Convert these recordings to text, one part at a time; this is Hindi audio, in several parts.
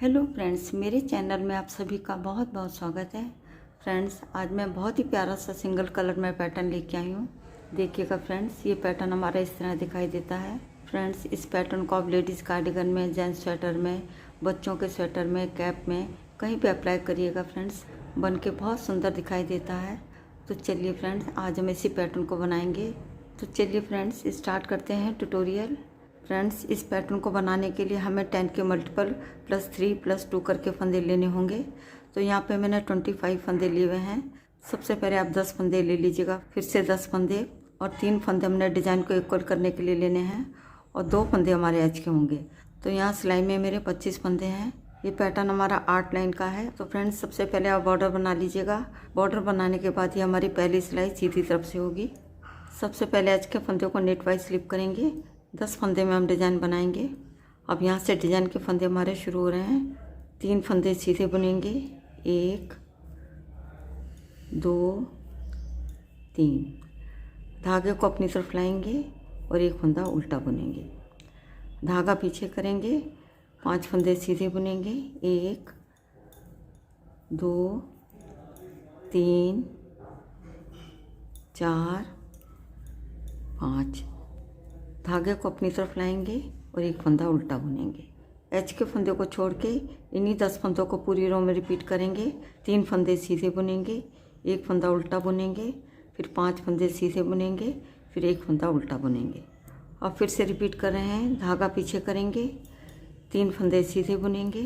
हेलो फ्रेंड्स, मेरे चैनल में आप सभी का बहुत बहुत स्वागत है। फ्रेंड्स, आज मैं बहुत ही प्यारा सा सिंगल कलर में पैटर्न लेके आई हूँ। देखिएगा फ्रेंड्स, ये पैटर्न हमारा इस तरह दिखाई देता है। फ्रेंड्स, इस पैटर्न को आप लेडीज़ कार्डिगन में, जेंट्स स्वेटर में, बच्चों के स्वेटर में, कैप में कहीं पे अप्लाई करिएगा। फ्रेंड्स, बन के बहुत सुंदर दिखाई देता है। तो चलिए फ्रेंड्स, आज हम इसी पैटर्न को बनाएंगे। तो चलिए फ्रेंड्स, स्टार्ट करते हैं ट्यूटोरियल। फ्रेंड्स, इस पैटर्न को बनाने के लिए हमें 10 के मल्टीपल +3 +2 करके फंदे लेने होंगे। तो यहाँ पे मैंने 25 फंदे लिए हुए हैं। सबसे पहले आप 10 फंदे ले लीजिएगा, फिर से 10 फंदे और 3 फंदे हमने डिज़ाइन को इक्वल करने के लिए लेने हैं और 2 फंदे हमारे एज के होंगे। तो यहाँ सिलाई में मेरे 25 फंदे हैं। ये पैटर्न हमारा 8 लाइन का है। तो फ्रेंड्स, सबसे पहले आप बॉर्डर बना लीजिएगा। बॉर्डर बनाने के बाद ये हमारी पहली सिलाई सीधी तरफ से होगी। सबसे पहले एज के फंदे को नेट वाइज स्लिप करेंगे। 10 फंदे में हम डिज़ाइन बनाएंगे। अब यहाँ से डिज़ाइन के फंदे हमारे शुरू हो रहे हैं। 3 फंदे सीधे बुनेंगे, 1 2 3। धागे को अपनी तरफ लाएंगे और 1 फंदा उल्टा बुनेंगे। धागा पीछे करेंगे, 5 फंदे सीधे बुनेंगे, 1 2 3 4 5। धागे को अपनी तरफ लाएंगे और 1 फंदा उल्टा बुनेंगे। एच के फंदे को छोड़ के इन्हीं 10 फंदों को पूरी रो में रिपीट करेंगे। 3 फंदे सीधे बुनेंगे, 1 फंदा उल्टा बुनेंगे, फिर 5 फंदे सीधे बुनेंगे, फिर 1 फंदा उल्टा बुनेंगे। अब फिर से रिपीट कर रहे हैं। धागा पीछे करेंगे, 3 फंदे सीधे बुनेंगे,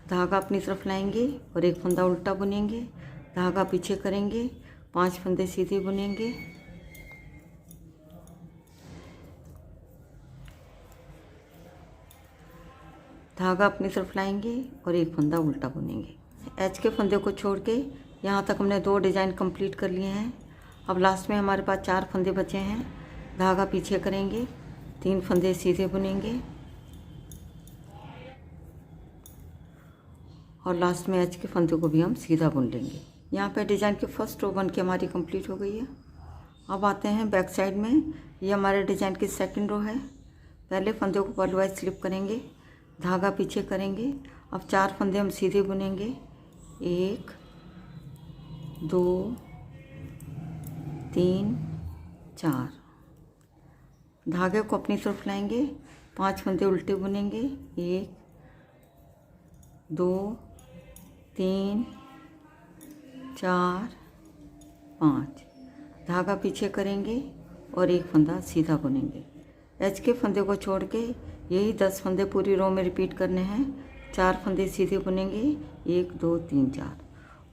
धागा अपनी तरफ लाएंगे और 1 फंदा उल्टा बुनेंगे। धागा पीछे करेंगे, 5 फंदे सीधे बुनेंगे, धागा अपनी तरफ लाएंगे और 1 फंदा उल्टा बुनेंगे। एच के फंदे को छोड़ के यहाँ तक हमने 2 डिज़ाइन कंप्लीट कर लिए हैं। अब लास्ट में हमारे पास 4 फंदे बचे हैं। धागा पीछे करेंगे, 3 फंदे सीधे बुनेंगे और लास्ट में एच के फंदे को भी हम सीधा बुन लेंगे। यहाँ पे डिज़ाइन की फर्स्ट रो बन के हमारी कंप्लीट हो गई है। अब आते हैं बैक साइड में। ये हमारे डिज़ाइन की सेकंड रो है। पहले फंदे को पर्ल वाइज स्लिप करेंगे, धागा पीछे करेंगे। अब 4 फंदे हम सीधे बुनेंगे, 1 2 3 4। धागे को अपनी तरफ लाएंगे, 5 फंदे उल्टे बुनेंगे, 1 2 3 4 5। धागा पीछे करेंगे और 1 फंदा सीधा बुनेंगे। एच के फंदे को छोड़ के यही 10 फंदे पूरी रो में रिपीट करने हैं। 4 फंदे सीधे बुनेंगे, 1 2 3 4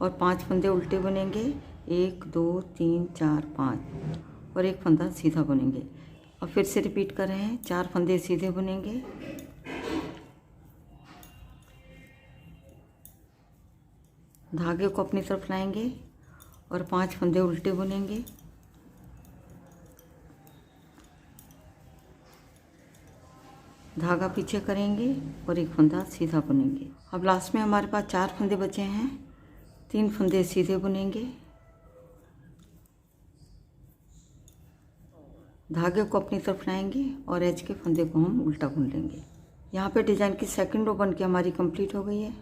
और 5 फंदे उल्टे बुनेंगे, 1 2 3 4 5 और 1 फंदा सीधा बुनेंगे। और फिर से रिपीट कर रहे हैं। 4 फंदे सीधे बुनेंगे, धागे को अपनी तरफ लाएंगे और 5 फंदे उल्टे बुनेंगे, धागा पीछे करेंगे और 1 फंदा सीधा बुनेंगे। अब लास्ट में हमारे पास 4 फंदे बचे हैं। 3 फंदे सीधे बुनेंगे, धागे को अपनी तरफ लाएंगे और एज के फंदे को हम उल्टा बुन लेंगे। यहाँ पे डिज़ाइन की सेकंड रो बन के हमारी कंप्लीट हो गई है।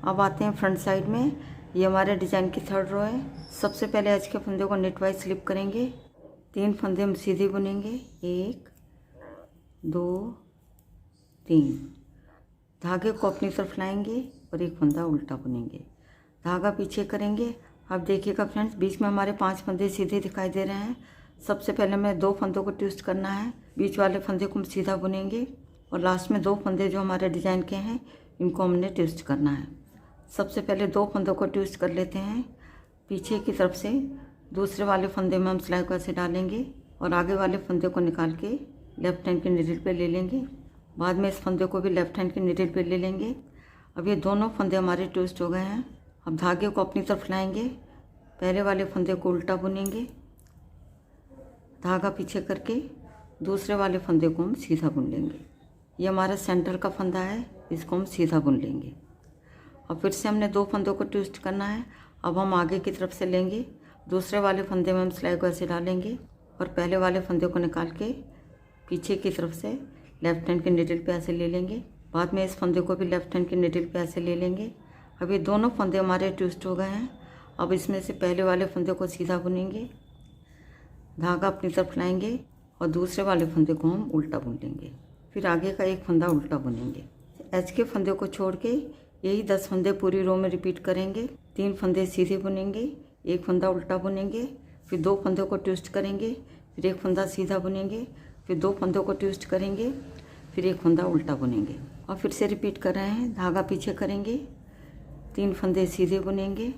अब आते हैं फ्रंट साइड में। ये हमारे डिज़ाइन की थर्ड रो है। सबसे पहले एज के फंदे को नेट वाइज स्लिप करेंगे, 3 फंदे हम सीधे बुनेंगे, 1 2 3। धागे को अपनी तरफ लाएंगे और 1 फंदा उल्टा बुनेंगे, धागा पीछे करेंगे। अब देखिएगा फ्रेंड्स, बीच में हमारे 5 फंदे सीधे दिखाई दे रहे हैं। सबसे पहले हमें 2 फंदों को ट्विस्ट करना है। बीच वाले फंदे को हम सीधा बुनेंगे और लास्ट में 2 फंदे जो हमारे डिज़ाइन के हैं इनको हमने ट्विस्ट करना है। सबसे पहले 2 फंदों को ट्विस्ट कर लेते हैं। पीछे की तरफ से दूसरे वाले फंदे में हम सिलाई को ऐसे डालेंगे और आगे वाले फंदे को निकाल के लेफ्ट हैंड की नीडल पे ले लेंगे। बाद में इस फंदे को भी लेफ्ट हैंड की नीडल पे ले लेंगे। अब ये दोनों फंदे हमारे ट्विस्ट हो गए हैं। अब धागे को अपनी तरफ लाएंगे, पहले वाले फंदे को उल्टा बुनेंगे, धागा पीछे करके दूसरे वाले फंदे को हम सीधा बुन लेंगे। ये हमारा सेंटर का फंदा है, इसको हम सीधा बुन लेंगे। अब फिर से हमने 2 फंदों को ट्विस्ट करना है। अब हम आगे की तरफ से लेंगे, दूसरे वाले फंदे में हम सिलाई को ऐसे डालेंगे और पहले वाले फंदे को निकाल के पीछे की तरफ से लेफ्ट हैंड के निडल पे ऐसे ले लेंगे। बाद में इस फंदे को भी लेफ्ट हैंड के निडल पे ऐसे ले लेंगे। अब ये दोनों फंदे हमारे ट्विस्ट हो गए हैं। अब इसमें से पहले वाले फंदे को सीधा बुनेंगे, धागा अपनी तरफ लाएंगे और दूसरे वाले फंदे को हम उल्टा बुन लेंगे। फिर आगे का एक फंदा उल्टा बुनेंगे। एच के फंदे को छोड़ के यही 10 फंदे पूरी रो में रिपीट करेंगे। 3 फंदे सीधे बुनेंगे, एक फंदा उल्टा बुनेंगे, फिर 2 फंदों को ट्विस्ट करेंगे, फिर एक फंदा सीधा बुनेंगे, फिर 2 फंदों को ट्विस्ट करेंगे, फिर एक फंदा उल्टा बुनेंगे और फिर से रिपीट कर रहे हैं। धागा पीछे करेंगे, 3 फंदे सीधे बुनेंगे,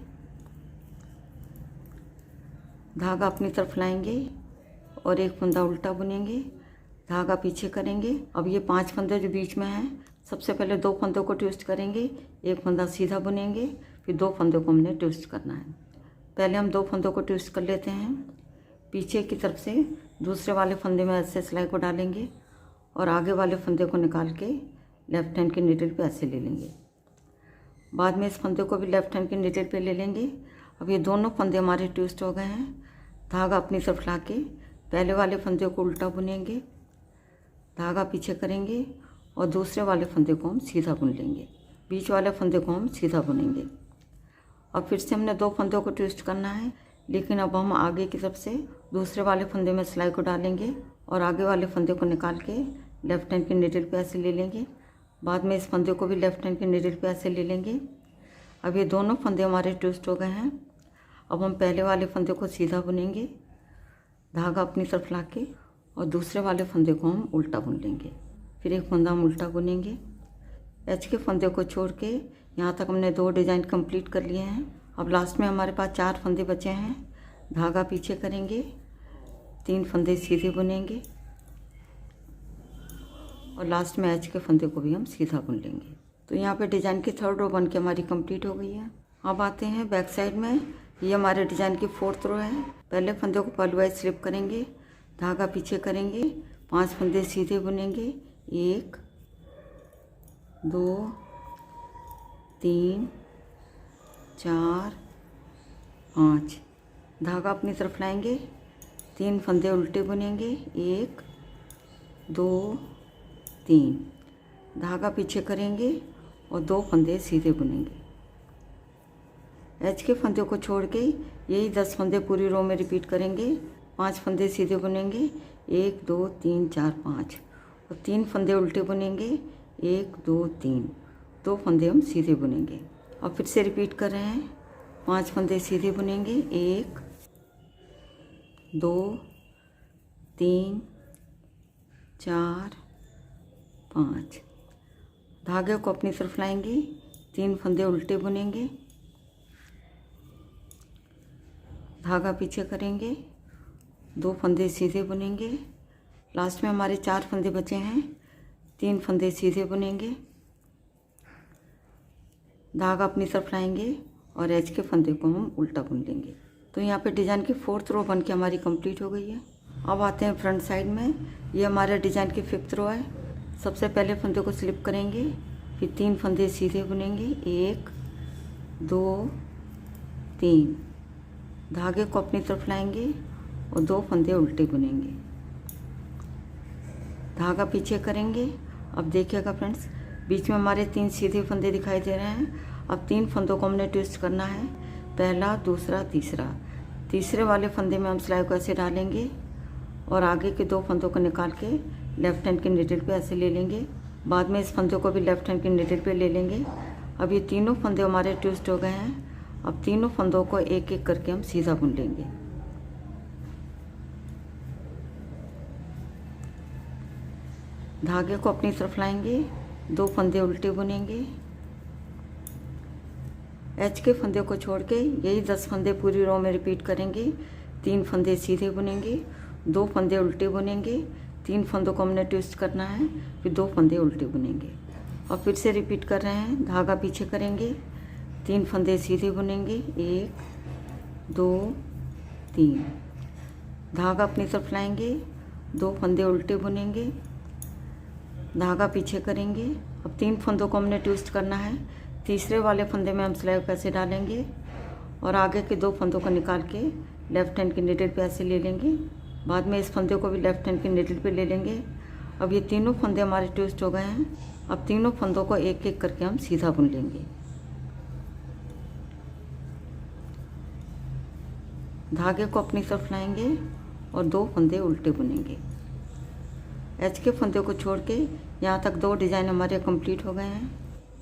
धागा अपनी तरफ लाएंगे और एक फंदा उल्टा बुनेंगे, धागा पीछे करेंगे। अब ये 5 फंदे जो बीच में हैं, सबसे पहले 2 फंदों को ट्विस्ट करेंगे, एक फंदा सीधा बुनेंगे, फिर 2 फंदों को हमने ट्विस्ट करना है। पहले हम 2 फंदों को ट्विस्ट कर लेते हैं। पीछे की तरफ से दूसरे वाले फंदे में ऐसे सिलाई को डालेंगे और आगे वाले फंदे को निकाल के लेफ्ट हैंड के निडल पे ऐसे ले लेंगे। बाद में इस फंदे को भी लेफ्ट हैंड के निडल पे ले लेंगे। अब ये दोनों फंदे हमारे ट्विस्ट हो गए हैं। धागा अपनी तरफ ला के पहले वाले फंदे को उल्टा बुनेंगे, धागा पीछे करेंगे और दूसरे वाले फंदे को हम सीधा बुन लेंगे। बीच वाले फंदे को हम सीधा बुनेंगे। अब फिर से हमने 2 फंदों को ट्विस्ट करना है, लेकिन अब हम आगे की तरफ से दूसरे वाले फंदे में सिलाई को डालेंगे और आगे वाले फंदे को निकाल के लेफ्ट हैंड के निडल पे ऐसे ले लेंगे। बाद में इस फंदे को भी लेफ्ट हैंड के निडल पे ऐसे ले लेंगे। अब ये दोनों फंदे हमारे ट्विस्ट हो गए हैं। अब हम पहले वाले फंदे को सीधा बुनेंगे, धागा अपनी तरफ ला के और दूसरे वाले फंदे को हम उल्टा बुन लेंगे। फिर एक फंदा हम उल्टा बुनेंगे। एच के फंदे को छोड़ के यहाँ तक हमने 2 डिज़ाइन कंप्लीट कर लिए हैं। अब लास्ट में हमारे पास 4 फंदे बचे हैं। धागा पीछे करेंगे, 3 फंदे सीधे बुनेंगे और लास्ट में एच के फंदे को भी हम सीधा बुन लेंगे। तो यहाँ पे डिज़ाइन की 3rd रो बन के हमारी कंप्लीट हो गई है। अब आते हैं बैक साइड में। ये हमारे डिज़ाइन की 4th रो है। पहले फंदे को पलवाइज स्लिप करेंगे, धागा पीछे करेंगे, 5 फंदे सीधे बुनेंगे, 1 2 3 4 5। धागा अपनी तरफ लाएंगे, 3 फंदे उल्टे बुनेंगे, 1 2 3। धागा पीछे करेंगे और 2 फंदे सीधे बुनेंगे। एच के फंदे को छोड़ के यही 10 फंदे पूरी रो में रिपीट करेंगे। 5 फंदे सीधे बुनेंगे, 1 2 3 4 5 और 3 फंदे उल्टे बुनेंगे, 1 2 3। 2 फंदे हम सीधे बुनेंगे। अब फिर से रिपीट कर रहे हैं। 5 फंदे सीधे बुनेंगे, 1 2 3 4 5। धागे को अपनी तरफ लाएंगे, 3 फंदे उल्टे बुनेंगे, धागा पीछे करेंगे, 2 फंदे सीधे बुनेंगे। लास्ट में हमारे 4 फंदे बचे हैं, 3 फंदे सीधे बुनेंगे, धागा अपनी तरफ लाएंगे और एच के फंदे को हम उल्टा बुन लेंगे। तो यहाँ पे डिज़ाइन की 4th रो बन के हमारी कंप्लीट हो गई है। अब आते हैं फ्रंट साइड में। ये हमारे डिज़ाइन की 5th रो है। सबसे पहले फंदे को स्लिप करेंगे, फिर 3 फंदे सीधे बुनेंगे, 1 2 3। धागे को अपनी तरफ लाएंगे और 2 फंदे उल्टे बुनेंगे, धागा पीछे करेंगे। अब देखिएगा फ्रेंड्स, बीच में हमारे 3 सीधे फंदे दिखाई दे रहे हैं। अब 3 फंदों को हमने ट्विस्ट करना है, पहला दूसरा तीसरा। तीसरे वाले फंदे में हम सिलाई को ऐसे डालेंगे और आगे के 2 फंदों को निकाल के लेफ्ट हैंड के निडल पे ऐसे ले लेंगे। बाद में इस फंदे को भी लेफ्ट हैंड के निडल पे ले लेंगे। अब ये तीनों फंदे हमारे ट्विस्ट हो गए हैं। अब तीनों फंदों को एक एक करके हम सीधा बुन लेंगे। धागे को अपनी तरफ लाएंगे, 2 फंदे उल्टे बुनेंगे, एच के फंदे को छोड़ के यही 10 फंदे पूरी रो में रिपीट करेंगे। 3 फंदे सीधे बुनेंगे, 2 फंदे उल्टे बुनेंगे, 3 फंदों को हमने ट्विस्ट करना है, फिर 2 फंदे उल्टे बुनेंगे। और फिर से रिपीट कर रहे हैं। धागा पीछे करेंगे, 3 फंदे सीधे बुनेंगे, 1 2 3। धागा अपनी तरफ लाएंगे, 2 फंदे उल्टे बुनेंगे, धागा पीछे करेंगे। अब 3 फंदों को हमने ट्विस्ट करना है। तीसरे वाले फंदे में हम सिलाई को ऐसे डालेंगे और आगे के 2 फंदों को निकाल के लेफ्ट हैंड के निडल पे ऐसे ले लेंगे। बाद में इस फंदे को भी लेफ्ट हैंड के निडल पे ले लेंगे। अब ये तीनों फंदे हमारे ट्विस्ट हो गए हैं। अब तीनों फंदों को एक एक करके हम सीधा बुन लेंगे। धागे को अपनी तरफ लाएंगे और 2 फंदे उल्टे बुनेंगे। एच के फंदे को छोड़ के यहाँ तक 2 डिज़ाइन हमारे कंप्लीट हो गए हैं।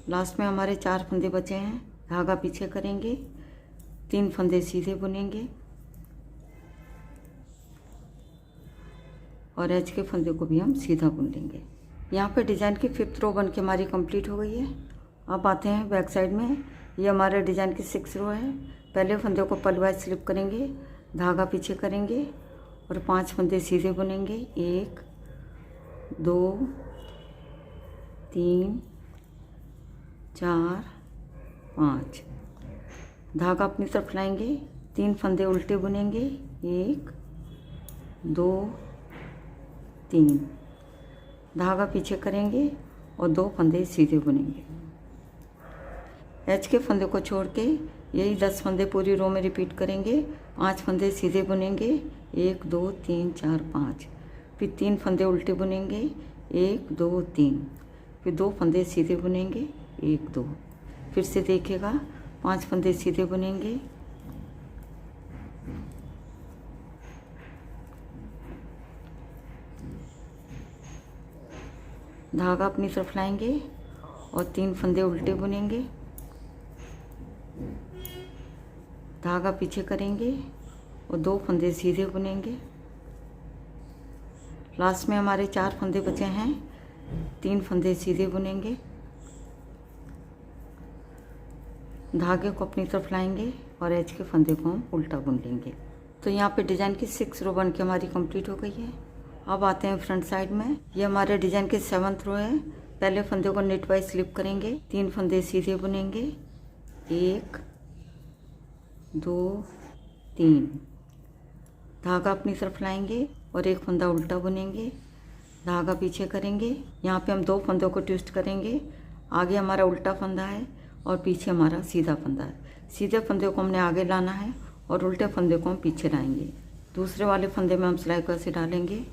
लास्ट में हमारे 4 फंदे बचे हैं। धागा पीछे करेंगे, 3 फंदे सीधे बुनेंगे और एच के फंदे को भी हम सीधा बुन लेंगे। यहाँ पे डिज़ाइन की 5th रो बन के हमारी कंप्लीट हो गई है। अब आते हैं बैक साइड में। ये हमारे डिज़ाइन की 6th रो है। पहले फंदे को पलवाइज स्लिप करेंगे, धागा पीछे करेंगे और 5 फंदे सीधे बुनेंगे। 1 2 3 4 5। धागा अपनी तरफ लाएंगे, 3 फंदे उल्टे बुनेंगे। 1 2 3। धागा पीछे करेंगे और 2 फंदे सीधे बुनेंगे। एच के फंदे को छोड़ के यही 10 फंदे पूरी रो में रिपीट करेंगे। 5 फंदे सीधे बुनेंगे। 1 2 3 4 5। फिर 3 फंदे उल्टे बुनेंगे। 1 2 3। फिर 2 फंदे सीधे बुनेंगे। 1 2। फिर से देखिएगा, 5 फंदे सीधे बुनेंगे। धागा अपनी तरफ लाएंगे और 3 फंदे उल्टे बुनेंगे। धागा पीछे करेंगे और 2 फंदे सीधे बुनेंगे। लास्ट में हमारे 4 फंदे बचे हैं। 3 फंदे सीधे बुनेंगे। धागे को अपनी तरफ लाएंगे और एच के फंदे को हम उल्टा बुन लेंगे। तो यहाँ पे डिज़ाइन की 6 रो बन के हमारी कंप्लीट हो गई है। अब आते हैं फ्रंट साइड में। ये हमारे डिज़ाइन की 7th रो है। पहले फंदे को नेट वाइज स्लिप करेंगे, 3 फंदे सीधे बुनेंगे। 1 2 3। धागा अपनी तरफ लाएंगे और 1 फंदा उल्टा बुनेंगे। धागा पीछे करेंगे। यहाँ पे हम 2 फंदों को ट्विस्ट करेंगे। आगे हमारा उल्टा फंदा है और पीछे हमारा सीधा फंदा है। सीधे फंदे को हमने आगे लाना है और उल्टे फंदे को हम पीछे लाएंगे। दूसरे वाले फंदे में हम सिलाई को ऐसे डालेंगे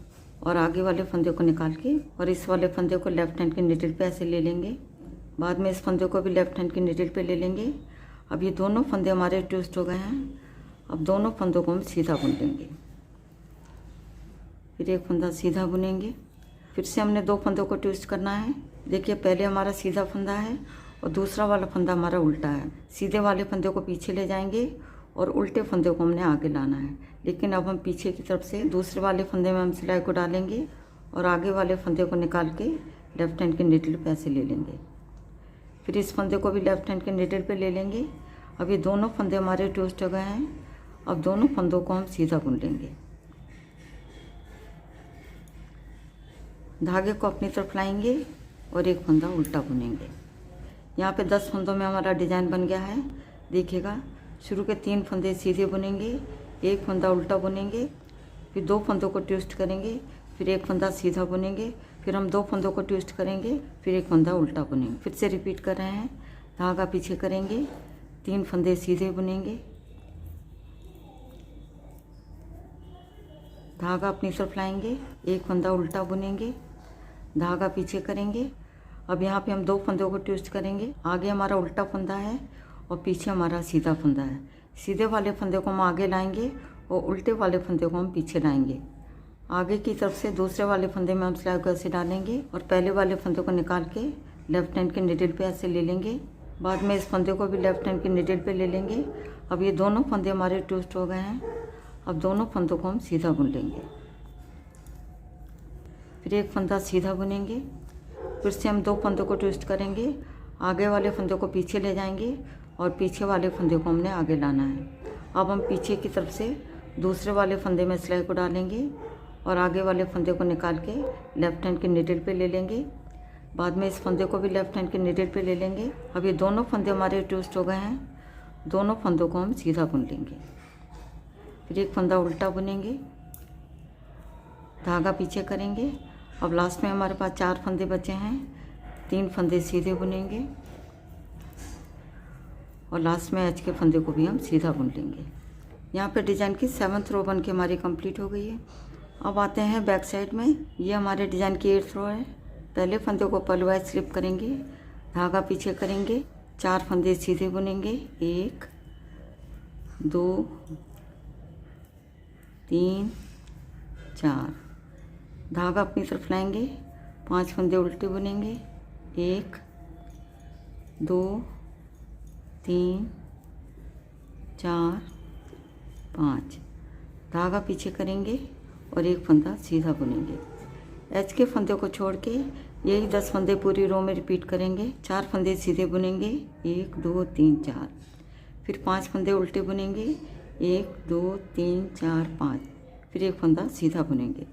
और आगे वाले फंदे को निकाल के और इस वाले फंदे को लेफ्ट हैंड की निडल पे ऐसे ले लेंगे। बाद में इस फंदे को भी लेफ्ट हैंड की निडल पे ले लेंगे। अब ये दोनों फंदे हमारे ट्विस्ट हो गए हैं। अब दोनों फंदों को हम सीधा बुन लेंगे। फिर 1 फंदा सीधा बुनेंगे। फिर से हमने 2 फंदों को ट्विस्ट करना है। देखिए, पहले हमारा सीधा फंदा है और दूसरा वाला फंदा हमारा उल्टा है। सीधे वाले फंदे को पीछे ले जाएंगे और उल्टे फंदे को हमने आगे लाना है। लेकिन अब हम पीछे की तरफ से दूसरे वाले फंदे में हम सिलाई को डालेंगे और आगे वाले फंदे को निकाल के लेफ्ट हैंड के निडल पे ऐसे ले लेंगे। फिर इस फंदे को भी लेफ्ट हैंड के निडल पे ले लेंगे। अब ये दोनों फंदे हमारे ट्विस्ट हो गए हैं। अब दोनों फंदों को हम सीधा बुन लेंगे। धागे को अपनी तरफ लाएंगे और 1 फंदा उल्टा बुनेंगे। यहाँ पे 10 फंदों में हमारा डिज़ाइन बन गया है। देखिएगा, शुरू के 3 फंदे सीधे बुनेंगे, 1 फंदा उल्टा बुनेंगे, फिर 2 फंदों को ट्विस्ट करेंगे, फिर 1 फंदा सीधा बुनेंगे, फिर हम 2 फंदों को ट्विस्ट करेंगे, फिर 1 फंदा उल्टा बुनेंगे। फिर से रिपीट कर रहे हैं। धागा पीछे करेंगे, 3 फंदे सीधे बुनेंगे। धागा अपनी तरफ लाएंगे, 1 फंदा उल्टा बुनेंगे। धागा पीछे करेंगे। अब यहाँ पे हम 2 फंदों को ट्विस्ट करेंगे। आगे हमारा उल्टा फंदा है और पीछे हमारा सीधा फंदा है। सीधे वाले फंदे को हम आगे लाएंगे और उल्टे वाले फंदे को हम पीछे लाएंगे। आगे की तरफ से दूसरे वाले फंदे में हम सिलाई को ऐसे डालेंगे और पहले वाले फंदे को निकाल के लेफ्ट हैंड के निडल पे ऐसे ले लेंगे। बाद में इस फंदे को भी लेफ्ट हैंड के निडल पे ले लेंगे। अब ये दोनों फंदे हमारे ट्विस्ट हो गए हैं। अब दोनों फंदों को हम सीधा बुन लेंगे। फिर 1 फंदा सीधा बुनेंगे। फिर से हम 2 फंदों को ट्विस्ट करेंगे। आगे वाले फंदे को पीछे ले जाएंगे और पीछे वाले फंदे को हमने आगे लाना है। अब हम पीछे की तरफ से दूसरे वाले फंदे में सिलाई को डालेंगे और आगे वाले फंदे को निकाल के लेफ्ट हैंड के निडल पे ले लेंगे। बाद में इस फंदे को भी लेफ्ट हैंड के निडल पे ले लेंगे। अब ये दोनों फंदे हमारे ट्विस्ट हो गए हैं। दोनों फंदों को हम सीधा बुन लेंगे। फिर 1 फंदा उल्टा बुनेंगे। धागा पीछे करेंगे। अब लास्ट में हमारे पास 4 फंदे बचे हैं। 3 फंदे सीधे बुनेंगे और लास्ट में एच के फंदे को भी हम सीधा बुन लेंगे। यहाँ पे डिज़ाइन की 7th रो बन के हमारी कंप्लीट हो गई है। अब आते हैं बैक साइड में। ये हमारे डिज़ाइन की 8th रो है। पहले फंदे को पलवाइज स्लिप करेंगे, धागा पीछे करेंगे, 4 फंदे सीधे बुनेंगे, 1 2 3 4, धागा अपनी तरफ लाएंगे, 5 फंदे उल्टे बुनेंगे, 1 2 3 4 5, धागा पीछे करेंगे और 1 फंदा सीधा बुनेंगे। एच के फंदे को छोड़ के यही 10 फंदे पूरी रो में रिपीट करेंगे। 4 फंदे सीधे बुनेंगे, 1 2 3 4, फिर 5 फंदे उल्टे बुनेंगे, 1 2 3 4 5, फिर 1 फंदा सीधा बुनेंगे।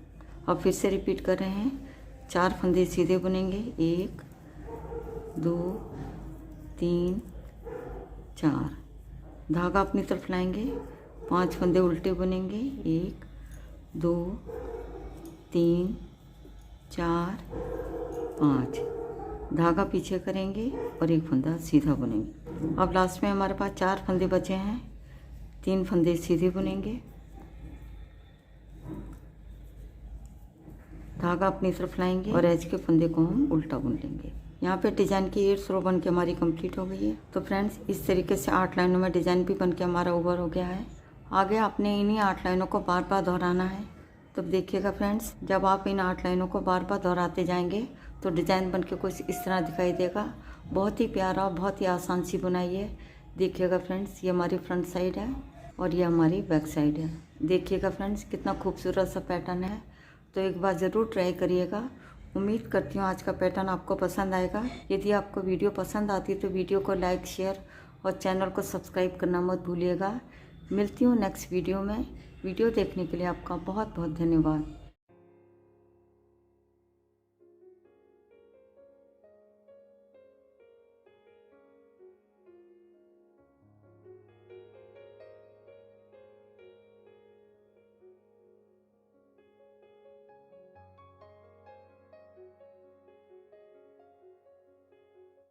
अब फिर से रिपीट कर रहे हैं। 4 फंदे सीधे बुनेंगे, 1 2 3 4, धागा अपनी तरफ लाएंगे, 5 फंदे उल्टे बुनेंगे, 1 2 3 4 5, धागा पीछे करेंगे और 1 फंदा सीधा बुनेंगे। अब लास्ट में हमारे पास 4 फंदे बचे हैं, 3 फंदे सीधे बुनेंगे, धागा अपनी तरफ लाएंगे और एज के फंदे को हम उल्टा बुन लेंगे। यहाँ पे डिज़ाइन की 8th रो बन के हमारी कंप्लीट हो गई है। तो फ्रेंड्स, इस तरीके से 8 लाइनों में डिज़ाइन भी बन के हमारा ओवर हो गया है। आगे आपने इन्हीं 8 लाइनों को बार बार दोहराना है। तो देखिएगा फ्रेंड्स, जब आप इन 8 लाइनों को बार बार दोहराते जाएंगे तो डिज़ाइन बन के कुछ इस तरह दिखाई देगा। बहुत ही प्यारा और बहुत ही आसान सी बुनाई है। देखिएगा फ्रेंड्स, ये हमारी फ्रंट साइड है और ये हमारी बैक साइड है। देखिएगा फ्रेंड्स, कितना खूबसूरत सा पैटर्न है। तो एक बार ज़रूर ट्राई करिएगा। उम्मीद करती हूँ आज का पैटर्न आपको पसंद आएगा। यदि आपको वीडियो पसंद आती है तो वीडियो को लाइक, शेयर और चैनल को सब्सक्राइब करना मत भूलिएगा। मिलती हूँ नेक्स्ट वीडियो में। वीडियो देखने के लिए आपका बहुत बहुत धन्यवाद।